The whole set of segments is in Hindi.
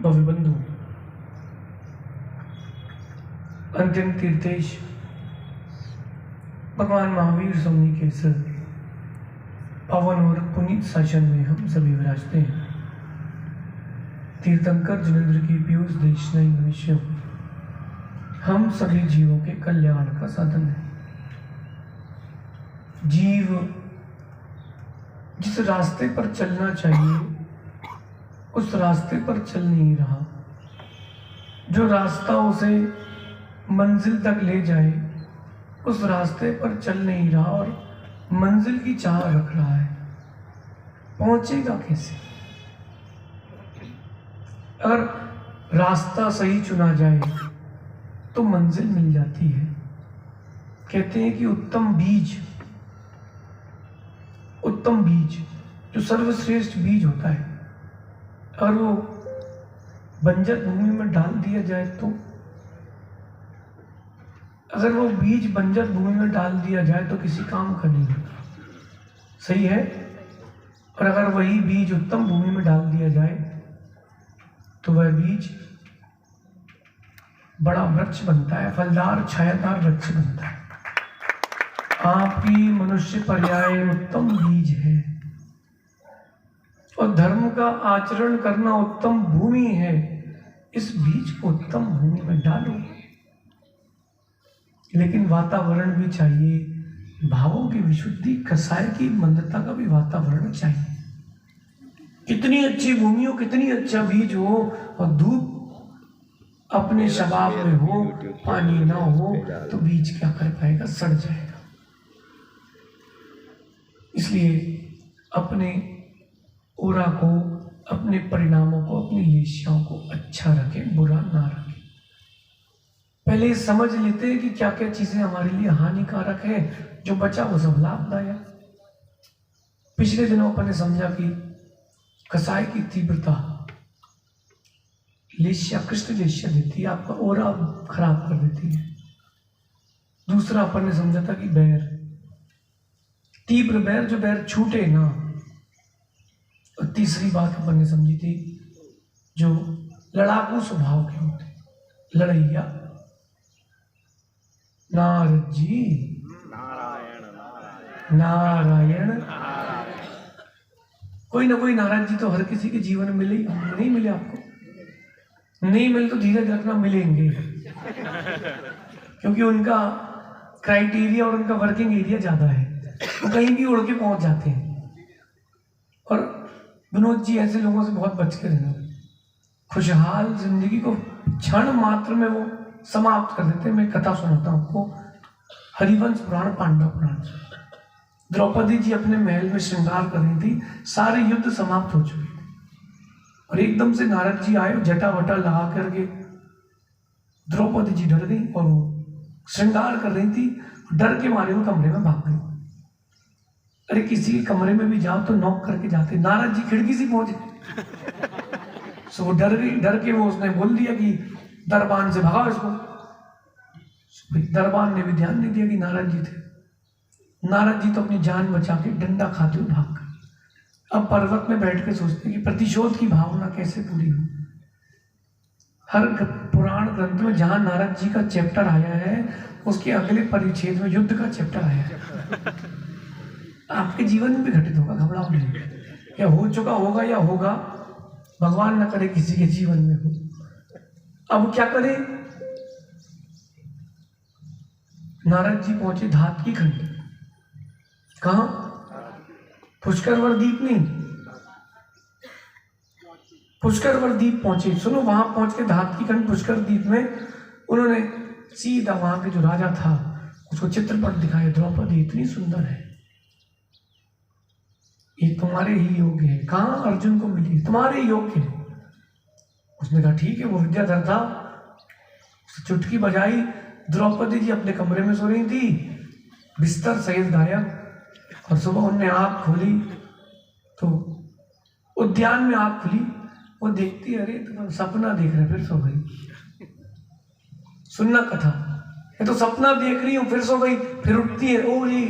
भविबंधु, अंतिम तीर्थेश भगवान महावीर स्वामी के सर पावन और पुनीत शासन में हम सभी विराजते हैं। तीर्थंकर जिनेंद्र की पीयूष देशनाई मनुष्य हम सभी जीवों के कल्याण का साधन है। जीव जिस रास्ते पर चलना चाहिए उस रास्ते पर चल नहीं रहा। जो रास्ता उसे मंजिल तक ले जाए उस रास्ते पर चल नहीं रहा और मंजिल की चाह रख रहा है। पहुंचेगा कैसे? अगर रास्ता सही चुना जाए तो मंजिल मिल जाती है। कहते हैं कि उत्तम बीज जो सर्वश्रेष्ठ बीज होता है, अगर वो बंजर भूमि में डाल दिया जाए तो अगर वो बीज बंजर भूमि में डाल दिया जाए तो किसी काम का नहीं होता। सही है? और अगर वही बीज उत्तम भूमि में डाल दिया जाए तो वह बीज बड़ा वृक्ष बनता है, फलदार छायादार वृक्ष बनता है। आपकी मनुष्य पर्याय उत्तम बीज है और धर्म का आचरण करना उत्तम भूमि है। इस बीज को उत्तम भूमि में डालो, लेकिन वातावरण भी चाहिए, भावों की विशुद्धि, कसाय की मंदता का भी वातावरण चाहिए। कितनी अच्छी भूमि हो, कितनी अच्छा बीज हो और धूप अपने शबाब में हो, पानी ना हो तो बीज क्या कर पाएगा? सड़ जाएगा। इसलिए अपने ओरा को, अपने परिणामों को, अपनी लेशियाओं को अच्छा रखें, बुरा ना रखें। पहले समझ लेते हैं कि क्या क्या चीजें हमारे लिए हानिकारक है, जो बचा वो सब लाभदायक। पिछले दिनों अपन ने समझा कि कसाय की तीव्रता लेशिया, कृष्ण लेशिया देती है, आपका ओरा खराब कर देती है। दूसरा अपन ने समझा था कि बैर, तीव्र बैर, जो बैर छूटे ना। और तीसरी बात अपन ने समझी थी, जो लड़ाकू स्वभाव के होते, लड़ैया। नारद जी नारायण कोई ना कोई नारायण जी तो हर किसी के जीवन में मिले ही। नहीं मिले आपको? नहीं मिले तो धीरज रखना, मिलेंगे। क्योंकि उनका क्राइटेरिया और उनका वर्किंग एरिया ज्यादा है, वो कहीं भी उड़ के पहुंच जाते हैं। और विनोद जी ऐसे लोगों से बहुत बच के रहना। खुशहाल जिंदगी को क्षण मात्र में वो समाप्त कर देते हैं। मैं कथा सुनाता हूँ आपको, हरिवंश पुराण, पांडव पुराण। द्रौपदी जी अपने महल में श्रृंगार कर रही थी, सारे युद्ध समाप्त हो चुके थे और एकदम से नारद जी आए, जटा वटा लगा करके। द्रौपदी जी डर गई और वो श्रृंगार कर रही थी, डर के मारे वो कमरे में भाग गई। अरे किसी के कमरे में भी जाओ तो नॉक करके जाते, नारद जी खिड़की से पहुंचे। सो वो डर गई, डर के वो उसने बोल दिया कि दरबान से भगाओ इसको। दरबान ने भी ध्यान नहीं दिया कि नारद जी थे। नारद जी तो अपनी जान बचा के डंडा खाते हुए भाग गए। अब पर्वत में बैठ के सोचते कि प्रतिशोध की भावना कैसे पूरी हो। हर पुराण ग्रंथ में जहां नारद जी का चैप्टर आया है उसके अगले परिच्छेद में युद्ध का चैप्टर आया है। आपके जीवन में भी घटित होगा, घबराओ नहीं। क्या हो चुका होगा या होगा, भगवान न करे किसी के जीवन में हो। अब क्या करें? नारद जी पहुंचे धात की खंड। कहां? पुष्करवर द्वीप नहीं, पुष्करवर द्वीप पहुंचे। सुनो, वहां पहुंच के धात की खंड पुष्कर द्वीप में उन्होंने सीधा वहां के जो राजा था उसको चित्रपट दिखाया। द्रौपदी इतनी सुंदर है, ये तुम्हारे ही योग्य है। कहाँ? अर्जुन को मिली, तुम्हारे योग्य है। उसने कहा ठीक है, वो विद्याधर था। चुटकी बजाई, द्रौपदी जी अपने कमरे में सो रही थी, बिस्तर सहित गायब। और सुबह उनने आँख खोली तो उद्यान में आँख खुली, वो देखती, अरे तुम सपना देख रहे, फिर सो गई। सुनना कथा, ये तो सपना देख रही हूँ, फिर सो गई। फिर उठती है, ओ जी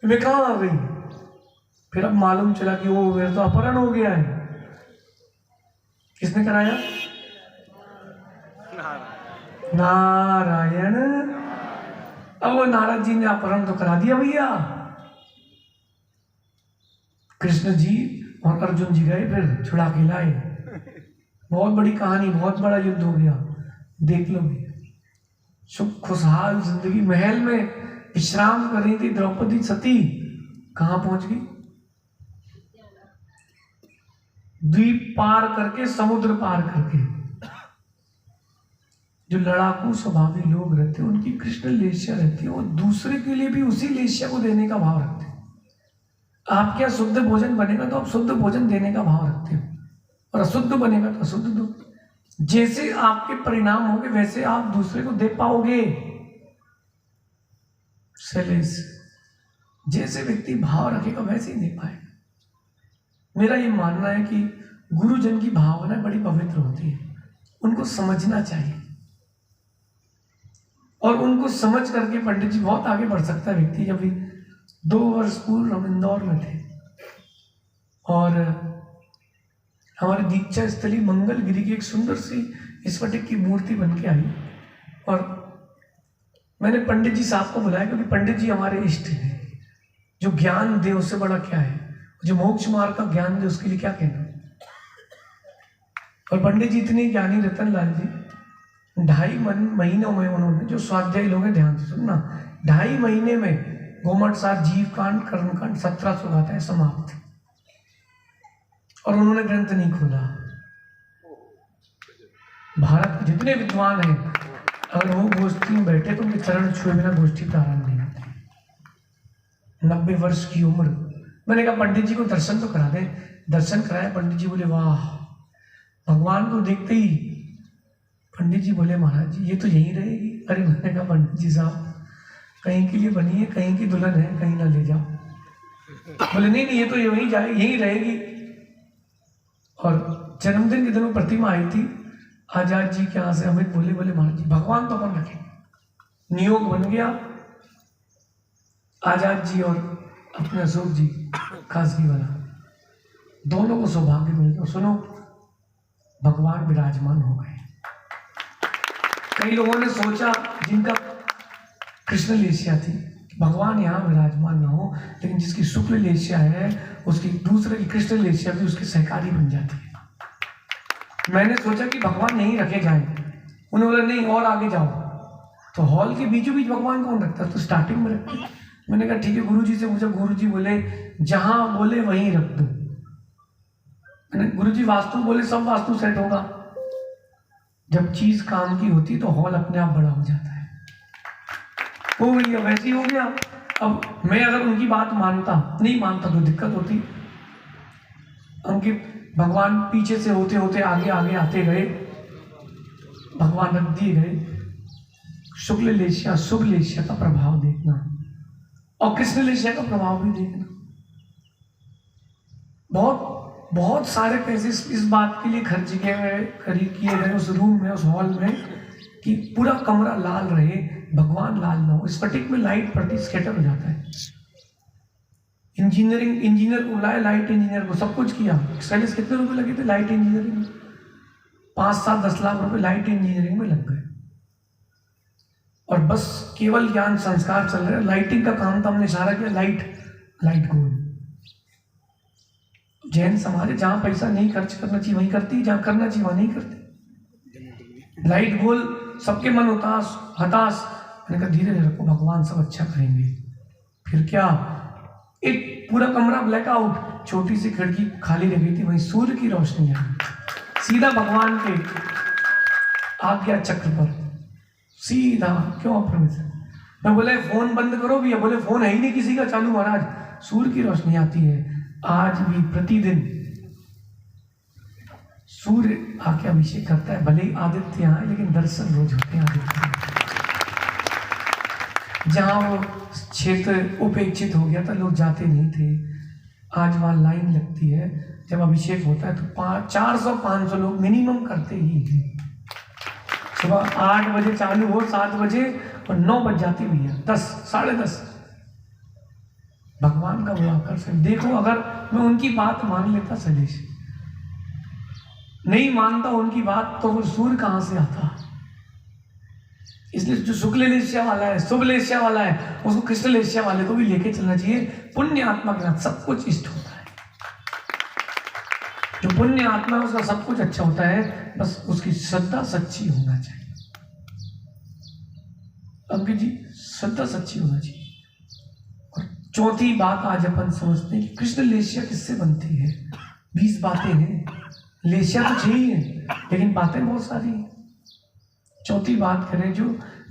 मैं कहाँ आ गई? फिर अब मालूम चला कि वो मेरा तो अपहरण हो गया है। किसने कराया? नारायण। अब वो नारद जी ने अपहरण तो करा दिया भैया। कृष्ण जी और अर्जुन जी गए, फिर छुड़ा के लाए। बहुत बड़ी कहानी, बहुत बड़ा युद्ध हो गया। देख लो भैया, सुख खुशहाल जिंदगी, महल में विश्राम कर रही थी द्रौपदी सती, कहां पहुंच गई? द्वीप पार करके, समुद्र पार करके। जो लड़ाकू स्वभावी लोग रहते हैं, उनकी कृष्ण लेस्या रहती है, वो दूसरे के लिए भी उसी लेस्या को देने का भाव रखते हैं। आप क्या शुद्ध भोजन बनेगा तो आप शुद्ध भोजन देने का भाव रखते हो, और अशुद्ध बनेगा तो अशुद्ध दो। जैसे आपके परिणाम होंगे वैसे आप दूसरे को दे पाओगे। शैलेश, जैसे व्यक्ति भाव रखेगा वैसे ही दे पाएगा। मेरा ये मानना है कि गुरुजन की भावना बड़ी पवित्र होती है, उनको समझना चाहिए, और उनको समझ करके पंडित जी बहुत आगे बढ़ सकता है व्यक्ति। जब भी 2 वर्ष पूर्व हम इंदौर में थे और हमारी दीक्षा स्थली मंगलगिरी की एक सुंदर सी स्फटिक की मूर्ति बन के आई, और मैंने पंडित जी साहब को बुलाया, क्योंकि पंडित जी हमारे इष्ट हैं। जो ज्ञान दे उससे बड़ा क्या है, जो मोक्ष मार्ग का ज्ञान दे उसके लिए क्या कहना। और पंडित जी इतने ज्ञानी, रतन लाल जी, 2.5 महीनों में उन्होंने, जो स्वाध्यायी लोग हैं ध्यान से सुनना, 2.5 महीने में गोमट सार, जीव कांड, कर्मकांड 1700 गाथा है समाप्त। और उन्होंने ग्रंथ नहीं खोला। भारत के जितने विद्वान हैं, अगर वो गोष्ठी में बैठे तो उनके चरण छुए बिना गोष्ठी प्रारंभ नहीं होती। 90 वर्ष की उम्र। मैंने कहा पंडित जी को दर्शन तो करा दे। दर्शन कराया, पंडित जी बोले वाह। भगवान को देखते ही पंडित जी बोले महाराज जी ये तो यहीं रहेगी। अरे मैंने कहा पंडित जी साहब कहीं के लिए बनी है, कहीं की दुल्हन है, कहीं ना ले जाओ। बोले नहीं नहीं, ये तो यहीं जाएगी, यहीं रहेगी। और जन्मदिन के दिन वो प्रतिमा आई थी आजाद जी के यहाँ से। अमित बोले महाराज जी भगवान तो अपन रखे। नियोग बन गया, आजाद जी और अपने अशोक जी खासगी वाला, दोनों को सौभाग्य मिल गया। सुनो, भगवान विराजमान हो गए। कई लोगों ने सोचा, जिनका कृष्ण लेस्या थी, भगवान यहाँ विराजमान ना हो, लेकिन जिसकी शुक्ल लेस्या है उसकी दूसरे की कृष्ण लेस्या भी उसकी सहकारी बन जाती है। मैंने सोचा कि भगवान यहीं रखे जाएं। उन्होंने बोला नहीं और आगे जाओ। तो हॉल के बीचों बीच भगवान कौन रखता है, तो स्टार्टिंग में रखते। मैंने कहा ठीक है। गुरुजी से पूछा, गुरुजी बोले जहां बोले वहीं रख दो। मैंने गुरुजी वास्तु बोले सब वास्तु सेट होगा। जब चीज काम की होती तो हॉल अपने आप बड़ा हो जाता है। हो गया, वैसे ही हो गया। अब मैं अगर उनकी बात मानता, नहीं मानता तो दिक्कत होती। उनके भगवान पीछे से होते होते आगे आगे आते गए, भगवान रख दिए गए। शुक्ल लेस्या, शुभ लेस्या का प्रभाव देखना और कृष्ण लेस्या का प्रभाव भी देखना। बहुत बहुत सारे पैसे इस बात के लिए खर्च किए गए उस रूम में, उस हॉल में, कि पूरा कमरा लाल रहे, भगवान लाल ना हो। स्फटिक में लाइट पड़ती, स्कैटर हो जाता है। इंजीनियर को बुलाया, लाइट इंजीनियर को, सब कुछ किया। एक्सपेंस कितने रुपए लगे थे लाइट इंजीनियरिंग में? 5, 7, 10 लाख रुपए लाइट इंजीनियरिंग में लग गए। और बस केवल ज्ञान संस्कार चल रहे। लाइटिंग का काम था, हमने इशारा किया लाइट गोल। जैन समाज जहां पैसा नहीं खर्च करना चाहिए वहीं करती, जहां करना चाहिए वहां नहीं करती। लाइट गोल, सबके मन हताश। मैंने कहा धीरे धीरे रखो, भगवान सब अच्छा करेंगे। फिर क्या, एक पूरा कमरा ब्लैकआउट, छोटी सी खिड़की खाली रह गई थी, वहीं सूर्य की रोशनी आई सीधा भगवान के आज्ञा चक्र पर, सीधा। क्यों अप्रमित? मैं बोले फोन बंद करो भैया, बोले फोन है ही नहीं किसी का चालू महाराज। सूर्य की रोशनी आती है आज भी, प्रतिदिन सूर्य आके अभिषेक करता है। भले ही आदित्य यहाँ है लेकिन दर्शन रोज होते हैं आदित्य। जहां वो क्षेत्र उपेक्षित हो गया था, लोग जाते नहीं थे, आज वहां लाइन लगती है। जब अभिषेक होता है तो 400-500 लोग मिनिमम करते ही हैं। सुबह 8 बजे चालू हो, 7 बजे, और 9 बज जाती भैया, 10, 10:30। भगवान का वो आकर्षण देखो। अगर मैं उनकी बात मान लेता शैलेश, नहीं मानता उनकी बात तो वो सूर्य कहां से आता। इसलिए जो शुक्ल लेशिया वाला है, शुभ लेशिया वाला है, उसको कृष्ण लेशिया वाले को भी लेके चलना चाहिए। पुण्य आत्मा के साथ सब कुछ इष्ट होता है। जो पुण्य आत्मा है उसका सब कुछ अच्छा होता है, बस उसकी श्रद्धा सच्ची होना चाहिए। अंकित जी, श्रद्धा सच्ची होना चाहिए। और चौथी बात आज अपन समझते हैं कि कृष्ण लेशिया किससे बनती है। 20 बातें हैं, लेशिया तो 6 ही है, लेकिन बातें बहुत सारी हैं। चौथी बात करें, जो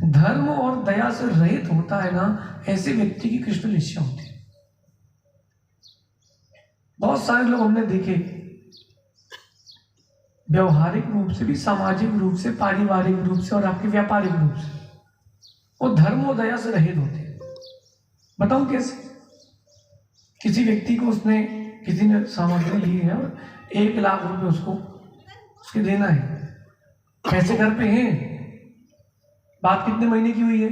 धर्म और दया से रहित होता है ना, ऐसे व्यक्ति की कृष्ण लेशिया होती है। बहुत सारे लोग हमने देखे, व्यवहारिक रूप से भी, सामाजिक रूप से, पारिवारिक रूप से और आपके व्यापारिक रूप से, वो धर्म और दया से रहित होते हैं। बताऊं कैसे? किसी व्यक्ति को किसी ने सामग्री ली है और 1 लाख रुपए उसके देना है, पैसे घर पे हैं, बात कितने महीने की हुई है?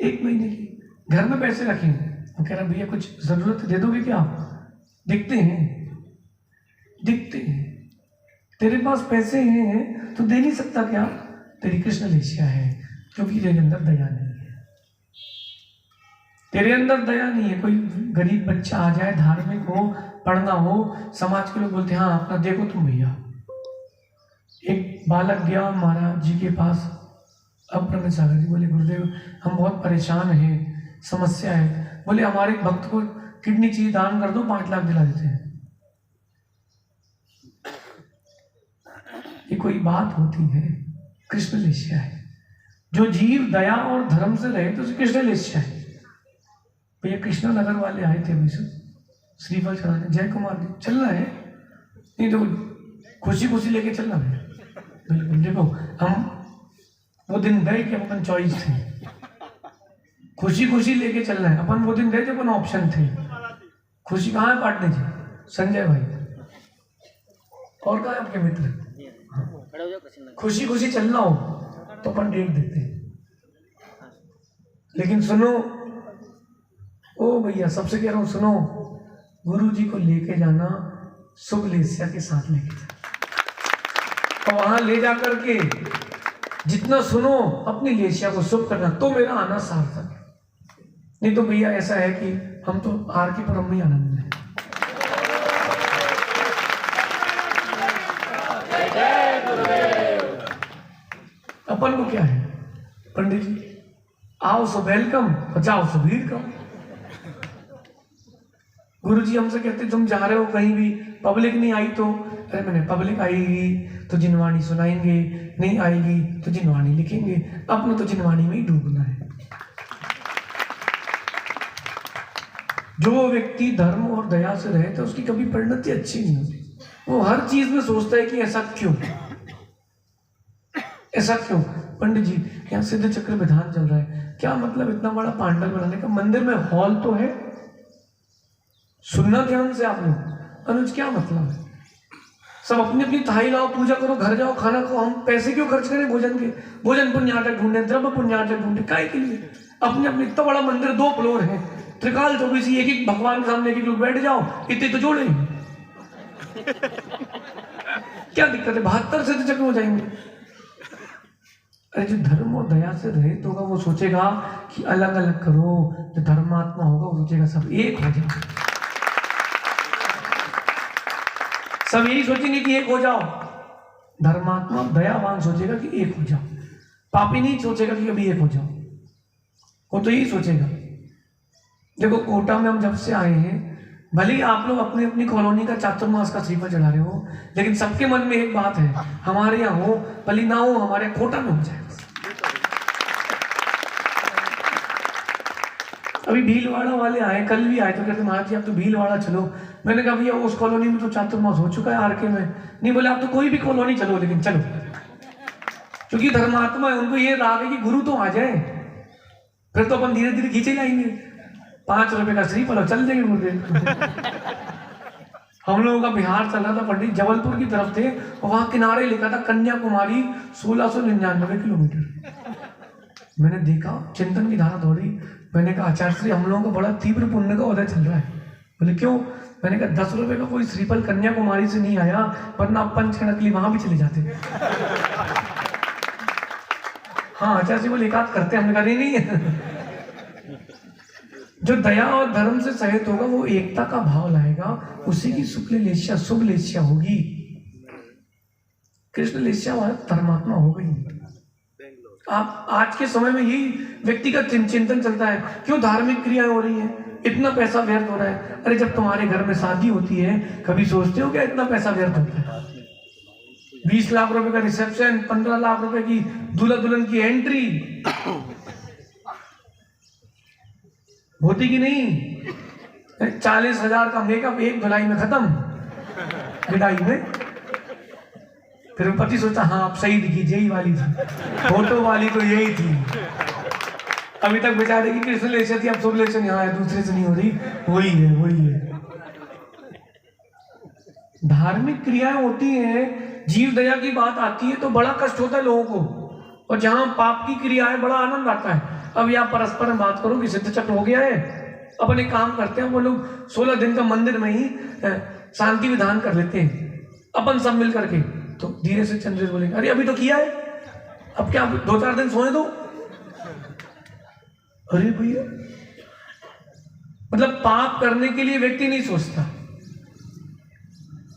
1 महीने की। घर में पैसे रखे, वो कह रहा भैया कुछ जरूरत दे दोगे क्या? दिखते हैं, तेरे पास पैसे हैं तो दे नहीं सकता क्या? तेरी कृष्ण लेशिया है, क्योंकि तेरे अंदर दया नहीं है। तेरे अंदर दया नहीं है। कोई गरीब बच्चा आ जाए, धार्मिक हो, पढ़ना हो, समाज के लोग बोलते हैं हाँ अपना देखो तुम भैया। एक बालक गया महाराज जी के पास, अब प्रमित सागर जी बोले गुरुदेव हम बहुत परेशान हैं, समस्या है। बोले हमारे एक भक्त को किडनी चाहिए, दान कर दो, 5 लाख दिला देते हैं। ये कोई बात होती है? कृष्ण लेशिया है। जो जीव दया और धर्म से रहे तो उसे कृष्ण लेशिया है। भैया कृष्णा नगर वाले आए थे अभी से श्रीफल चढ़ाने, जय कुमार जी चलना है? नहीं तो खुशी खुशी लेके चलना है। बिल्कुल, देखो हम वो दिन गए कि अपन चॉइस थे, खुशी खुशी लेके चलना है। अपन वो दिन गए थे, अपन ऑप्शन थे। खुशी कहाँ है पार्टनर जी? संजय भाई। और कहाँ है आपके मित्र? खुशी खुशी चलना हो तो अपन डेट देते हैं, लेकिन सुनो ओ भैया, सबसे कह रहा हूं सुनो, गुरु जी को लेके जाना शुभ लेशिया के साथ लेके जाना, और वहां ले जाकर के जितना सुनो अपनी लेशिया को शुभ करना, तो मेरा आना सार्थक है। नहीं तो भैया ऐसा है कि हम तो आर के परम में आनंद है। अपन को क्या है पंडित जी, आओ सो वेलकम, जाओ सो भीड़ कम। गुरु जी हमसे कहते तुम जा रहे हो कहीं भी, पब्लिक नहीं आई तो, अरे मैंने पब्लिक आएगी तो जिनवाणी सुनाएंगे, नहीं आएगी तो जिनवाणी लिखेंगे, अपने तो जिनवाणी में ही डूबना है। जो व्यक्ति धर्म और दया से रहे तो उसकी कभी परिणति अच्छी नहीं होती। वो हर चीज में सोचता है कि ऐसा क्यों, ऐसा क्यों। पंडित जी यहाँ सिद्ध चक्र विधान चल रहा है, क्या मतलब इतना बड़ा पांडल बनाने का? मंदिर में हॉल तो है, सुनना ध्यान से आप लोग। अनुज क्या मतलब है? सब अपनी अपनी थाई लाओ, पूजा करो, घर जाओ, खाना खाओ। हम पैसे क्यों खर्च करें भोजन के? भोजन पुण्याटक ढूंढे, द्रव्य पुण्याटक ढूंढे, काय के लिए? अपने अपने इतना बड़ा मंदिर, 2 फ्लोर है, त्रिकाल 24, एक भगवान के सामने एक लोग बैठ जाओ, इतने तो जोड़े क्या दिक्कत है? 72 से तो चक्र हो जाएंगे। अरे जो धर्म और दया से रहित होगा वो सोचेगा कि अलग अलग करो, जो धर्मात्मा होगा वो सोचेगा सब एक हो जाओ। सब यही सोचेंगे कि एक हो जाओ। धर्मात्मा दयावान सोचेगा कि एक हो जाओ, पापी नहीं सोचेगा कि अभी एक हो जाओ, वो तो यही सोचेगा। देखो कोटा में हम जब से आए हैं, भले ही आप लोग अपनी अपनी कॉलोनी का चातुर्मास का श्रीफल चढ़ा रहे हो, लेकिन सबके मन में एक बात है, हमारे यहाँ हो भले ना हो, हमारे कोटा में हो जाए। अभी भीलवाड़ा वाले आए, कल भी आए, तो कहते महाराज जी आप तो भीलवाड़ा चलो। मैंने कहा भैया उस कॉलोनी में तो चातुर्मास हो चुका है आरके में। नहीं बोले आप तो कोई भी कॉलोनी चलो, लेकिन चलो, क्योंकि धर्मात्मा है, उनको ये राग है कि गुरु तो आ जाए, फिर तो अपन धीरे धीरे खींचे जाएंगे। 5 रुपए का श्रीफल चल जाएंगे गुरुदेव। हम लोगों का बिहार चल रहा था पंडित, जबलपुर की तरफ थे, और वहां किनारे लिखा था कन्याकुमारी 1699 किलोमीटर। मैंने देखा, चिंतन की धारा दौड़ी। मैंने कहा आचार्य श्री हम लोगों को बड़ा तीव्र पुण्य का उदय चल रहा है। बोले क्यों? मैंने कहा 10 रुपए का कोई श्रीफल कन्याकुमारी से नहीं आया, वरना पंचकनकली वहां भी चले जाते। हाँ आचार्य वो एकाध करते, हमने कहा नहीं। जो दया और धर्म से सहित होगा वो एकता का भाव लाएगा, उसी की शुक्ल लेस्या शुभ लेस्या होगी। कृष्ण लेस्या वाला धर्मात्मा हो गई। आप आज के समय में यही व्यक्तिगत चिंतन चलता है, क्यों धार्मिक क्रियाएं हो रही है, इतना पैसा व्यर्थ हो रहा है। अरे जब तुम्हारे घर में शादी होती है कभी सोचते हो क्या इतना पैसा व्यर्थ होता है? 20 लाख रुपए का रिसेप्शन, 15 लाख रुपए की दूल्हा दुल्हन की एंट्री होती कि नहीं? 40,000 का मेकअप एक धुलाई में खत्म, विदाई में। फिर पति सोचता हाँ आप सही दिखी, यही वाली थी, फोटो वाली तो यही थी। अभी तक बेचारे की कृष्ण लेशन थी, अब शुभ लेशन यहाँ है, दूसरे से नहीं हो रही, वही है वही है। धार्मिक क्रियाएं होती हैं, जीव दया की बात आती है तो बड़ा कष्ट होता है लोगों को, और जहां पाप की क्रिया है बड़ा आनंद आता है। अब आप परस्पर में बात करो कि सिद्ध चक्र हो गया है, अपन एक काम करते हैं, वो लोग 16 दिन का मंदिर में ही शांति विधान कर लेते हैं अपन सब मिल करके। तो धीरे से चंद्रेश बोलेंगे अरे अभी तो किया है, अब क्या 2-4 दिन सोने दो। अरे भैया, मतलब पाप करने के लिए व्यक्ति नहीं सोचता,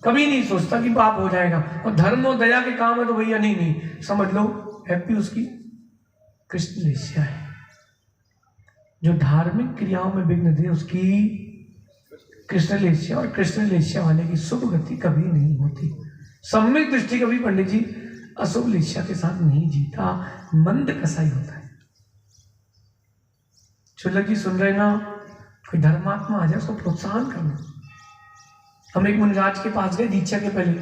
कभी नहीं सोचता कि पाप हो जाएगा, और धर्म और दया के काम है तो भैया नहीं नहीं समझ लो हैप्पी उसकी कृष्ण लेस्या है। जो धार्मिक क्रियाओं में विघ्न दे उसकी कृष्ण लेस्या, और कृष्ण लेस्या वाले की शुभ गति कभी नहीं होती। सम्यक दृष्टि कभी पंडित जी अशुभ लेस्या के साथ नहीं जीता, मंद कसाई होता है। चुल्लक जी सुन रहे ना, कोई धर्मात्मा आ जाए उसको प्रोत्साहन करना। हम एक मुनिराज के पास गए दीक्षा के पहले,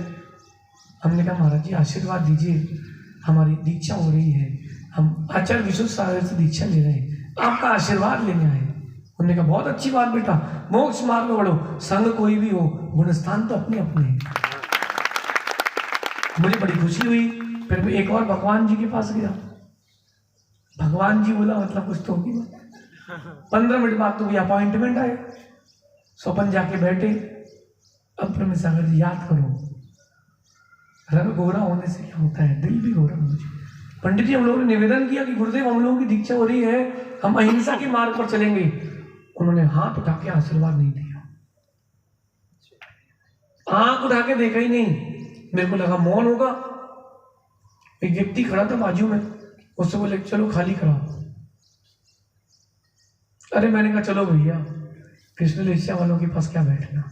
हमने कहा महाराज जी आशीर्वाद दीजिए, हमारी दीक्षा हो रही है, हम आचार्य विशुद्ध सागर से दीक्षा ले रहे हैं, आपका आशीर्वाद लेने आए। उन्होंने कहा बहुत अच्छी बात बेटा, मोक्ष मार्ग में बढ़ो, संग कोई भी हो गुणस्थान तो अपने अपने हैं। मुझे बड़ी खुशी हुई। फिर मैं एक और भगवान जी के पास गया, भगवान जी बोला मतलब कुछ तो होगी बात। 15 मिनट बाद तो भी अपॉइंटमेंट आया, स्वपन जाके बैठे। अब प्रमेश सागर जी याद करो, रंग गोरा होने से क्या होता है, दिल भी गोरा होना चाहिए। पंडित जी हम लोगों ने निवेदन किया कि गुरुदेव हम लोगों की दीक्षा हो रही है, हम अहिंसा के मार्ग पर चलेंगे। उन्होंने हाथ उठा के आशीर्वाद नहीं दिया, आंख उठा के देखा ही नहीं। मेरे को लगा मौन होगा। एक व्यक्ति खड़ा था बाजू में, उससे बोले चलो खाली कराओ। अरे मैंने कहा चलो भैया, कृष्ण लेस्या वालों के पास क्या बैठना।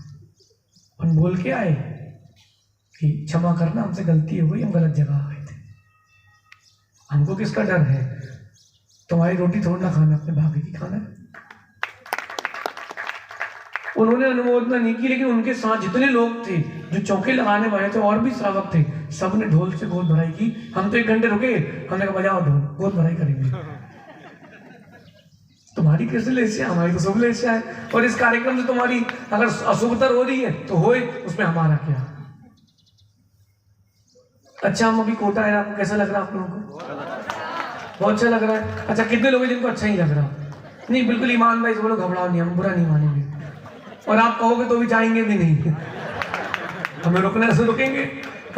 हम बोल के आए कि क्षमा करना, हमसे गलती हो गई, हम गलत जगह आ गए थे, हमको किसका डर है, तुम्हारी रोटी थोड़ा ना खाना, अपने भाभी की खाना है। उन्होंने अनुमोदना नहीं की, लेकिन उनके साथ जितने लोग थे जो चौके लगाने वाले थे और भी श्रावक थे, सबने ढोल से गोद भराई की। हम तो 1 घंटे रुके, हमने कहा बजाओ ढोल, गोद भराई करेंगे। तुम्हारी कृष्ण लेस्या, हमारी तो शुभ लेस्या है, और इस कार्यक्रम से तुम्हारी अगर अशुभतर हो रही है तो होए, उसमें हमारा क्या। अच्छा हम अभी कोटा है, आपको कैसा लग रहा है? आप लोगों को बहुत अच्छा लग रहा है। अच्छा कितने लोग हैं जिनको अच्छा ही लग रहा? नहीं, बिल्कुल ईमानदारी से बोलो, घबराओ नहीं, हम बुरा नहीं मानेंगे, और आप कहोगे तो भी जाएंगे भी नहीं। हमें रुकने से रुकेंगे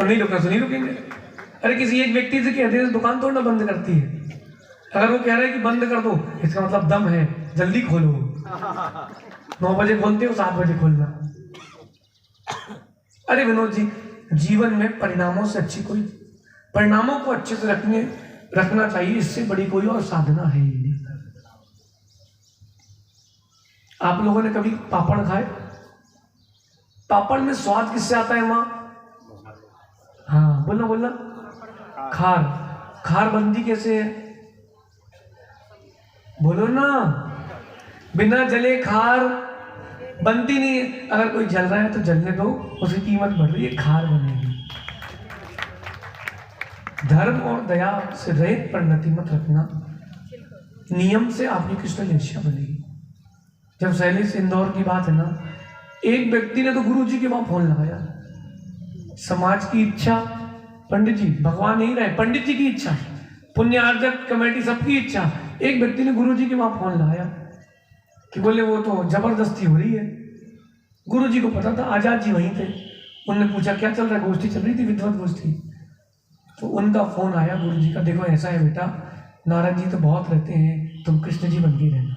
और नहीं रुकने से नहीं रुकेंगे। अरे किसी एक व्यक्ति से कहते हैं दुकान तोड़ना बंद करती है, अगर वो कह रहा है कि बंद कर दो, इसका मतलब दम है, जल्दी खोलो। 9 बजे खोलते हो, 7 बजे खोलना। अरे विनोद जी, जीवन में परिणामों से अच्छी कोई, परिणामों को अच्छे से रखना चाहिए, इससे बड़ी कोई और साधना है ही नहीं। आप लोगों ने कभी पापड़ खाए? पापड़ में स्वाद किससे आता है माँ? हाँ बोलना बोलना, खार। खार बनती कैसे है? बोलो ना, बिना जले खार बनती नहीं है। अगर कोई जल रहा है तो जलने दो, उसकी कीमत बढ़ रही है, खार बनेगी। धर्म और दया से रहित परिणति मत रखना, नियम से आपकी कृष्ण लेस्या बनेगी। जब शैलेश इंदौर की बात है ना, एक व्यक्ति ने तो गुरु जी के वहां फोन लगाया, समाज की इच्छा, पंडित जी भगवान नहीं रहे, पंडित जी की इच्छा, पुण्यार्जक कमेटी सबकी इच्छा, एक व्यक्ति ने गुरु जी के वहां फोन लगाया कि बोले वो तो जबरदस्ती हो रही है, गुरु जी को पता था, आजाद जी वहीं थे। उन्होंने पूछा क्या चल रहा है, गोष्ठी चल रही थी, विद्वत गोष्ठी। तो उनका फोन आया गुरु जी का, देखो ऐसा है बेटा, नारद जी तो बहुत रहते हैं, तुम कृष्ण जी बन के रहना।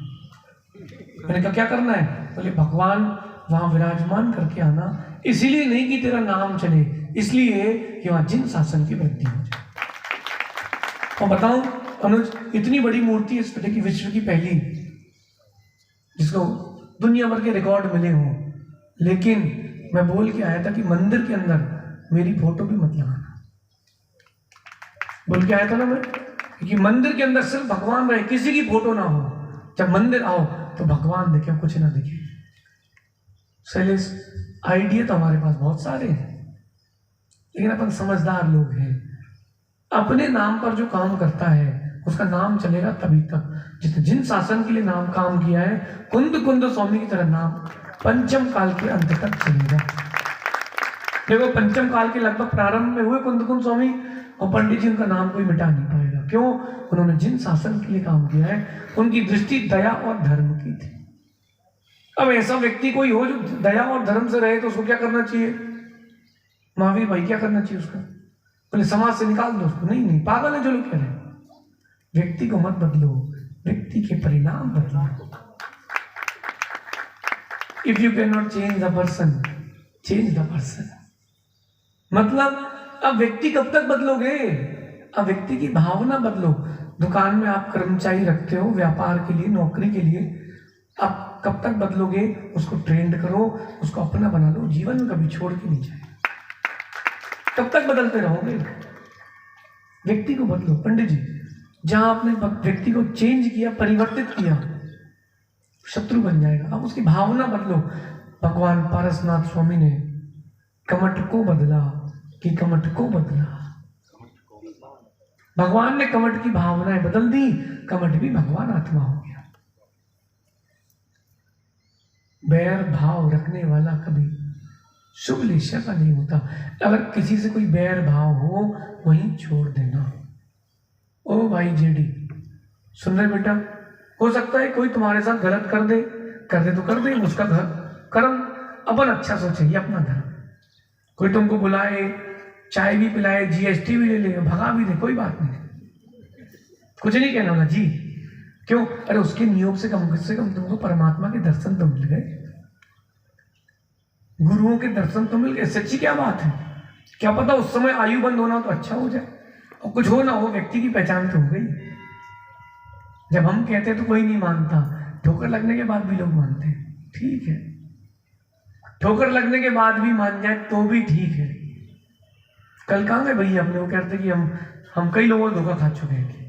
मैंने कहा क्या करना है? बोले भगवान वहां विराजमान करके आना, इसीलिए नहीं कि तेरा नाम चले, इसलिए कि वहां जिन शासन की वृद्धि हो जाए। और बताऊं अनुज, इतनी बड़ी मूर्ति इस तरह की, विश्व की पहली, जिसको दुनिया भर के रिकॉर्ड मिले हों, लेकिन मैं बोल के आया था कि मंदिर के अंदर मेरी फोटो भी मत लगाना। बोल के आया था ना मैं, कि मंदिर के अंदर सिर्फ भगवान रहे, किसी की फोटो ना हो। जब मंदिर आओ तो भगवान दिखे, कुछ ना दिखे। शैलेश, आइडिया तो हमारे पास बहुत सारे हैं, लेकिन अपन समझदार लोग हैं। अपने नाम पर जो काम करता है उसका नाम चलेगा तभी तक, जिन शासन के लिए नाम काम किया है, कुंद कुंद स्वामी की तरह नाम पंचम काल के अंत तक चलेगा। देखो पंचम काल के लगभग प्रारंभ में हुए कुंद कुंद स्वामी, और पंडित जी उनका नाम कोई मिटा नहीं पाएगा। क्यों? उन्होंने जिन शासन के लिए काम किया है, उनकी दृष्टि दया और धर्म की थी। अब ऐसा व्यक्ति कोई हो जो दया और धर्म से रहे, तो उसको क्या करना चाहिए? महावीर भाई क्या करना चाहिए उसका? बोले समाज से निकाल दो उसको। नहीं, पागल है जो लोग कह रहे हैं। व्यक्ति को मत बदलो, व्यक्ति के परिणाम बदलो। If you can not change the person, change the person. मतलब अब व्यक्ति कब तक बदलोगे? अब व्यक्ति की भावना बदलो। दुकान में आप कर्मचारी रखते हो व्यापार के लिए, नौकरी के लिए, आप कब तक बदलोगे? उसको ट्रेंड करो, उसको अपना बना लो, जीवन में कभी छोड़ के नहीं जाए। कब तक बदलते रहोगे? व्यक्ति को बदलो। पंडित जी, जहां आपने व्यक्ति को चेंज किया, परिवर्तित किया, शत्रु बन जाएगा। अब उसकी भावना बदलो। भगवान पारसनाथ स्वामी ने कमठ को बदला कि कमठ को बदला। भगवान ने कमठ की भावनाएं बदल दी, कमठ भी भगवान आत्मा हो गया। बैर भाव रखने वाला कभी शुभ लेशा का नहीं होता। अगर किसी से कोई बैर भाव हो, वहीं छोड़ देना। ओ भाई जेडी, सुन रहे बेटा? हो सकता है कोई तुम्हारे साथ गलत कर दे तो कर दे, उसका कर्म, अपन अच्छा सोचे, ये अपना धर्म। कोई तुमको बुलाए, चाय भी पिलाए, जीएसटी भी ले ले, भगा भी दे, कोई बात नहीं, कुछ नहीं कहना होगा जी। क्यों? अरे उसके नियोग से कम तुमको परमात्मा के दर्शन तो मिल गए, गुरुओं के दर्शन तो मिल गए। सच्ची क्या बात है? क्या पता उस समय आयु बंद होना तो अच्छा हो जाए, और कुछ हो ना हो, व्यक्ति की पहचान तो हो गई। जब हम कहते तो कोई नहीं मानता, ठोकर लगने के बाद भी लोग मानते हैं, ठीक है। ठोकर लगने के बाद भी मान जाए तो भी ठीक है। कल कहाँ गए भैया अपने? वो कहते कि हम कई लोगों को धोखा खा चुके हैं।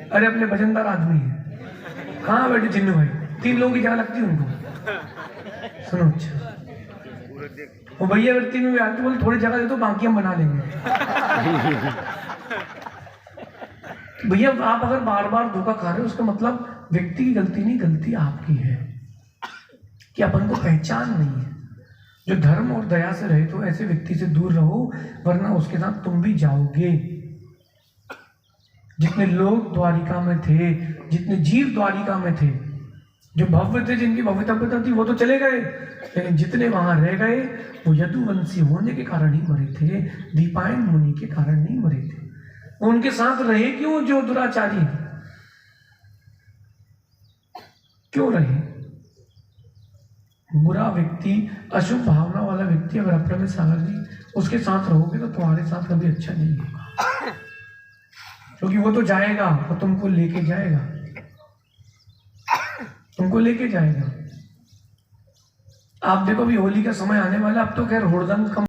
अरे अपने वजनदार आदमी है, कहाँ बैठे चिन्नू भाई? 3 लोगों की जगह लगती है उनको। सुनो, अच्छा वो भैया व्यक्ति में भी आते, बोले थोड़ी जगह दे दो, बाकी हम बना लेंगे। भैया आप अगर बार बार धोखा खा रहे हो, उसका मतलब व्यक्ति की गलती नहीं, गलती आपकी है कि अपन को पहचान नहीं है। जो धर्म और दया से रहे तो ऐसे व्यक्ति से दूर रहो, वरना उसके साथ तुम भी जाओगे। जितने लोग द्वारिका में थे, जितने जीव द्वारिका में थे, जो भव्य थे, जिनकी भव्यता थी, वो तो चले गए, लेकिन जितने वहां रह गए वो यदुवंशी होने के कारण ही मरे थे, दीपायन मुनि के कारण नहीं मरे थे। उनके साथ रहे क्यों जो दुराचारी? क्यों रहे? बुरा व्यक्ति, अशुभ भावना वाला व्यक्ति अगर अपने सागर जी उसके साथ रहोगे तो तुम्हारे साथ कभी अच्छा नहीं होगा, क्योंकि वो तो जाएगा, वो तुमको लेके जाएगा, तुमको लेके जाएगा। आप देखो भी होली का समय आने वाला, अब तो खैर हुड़दंग कम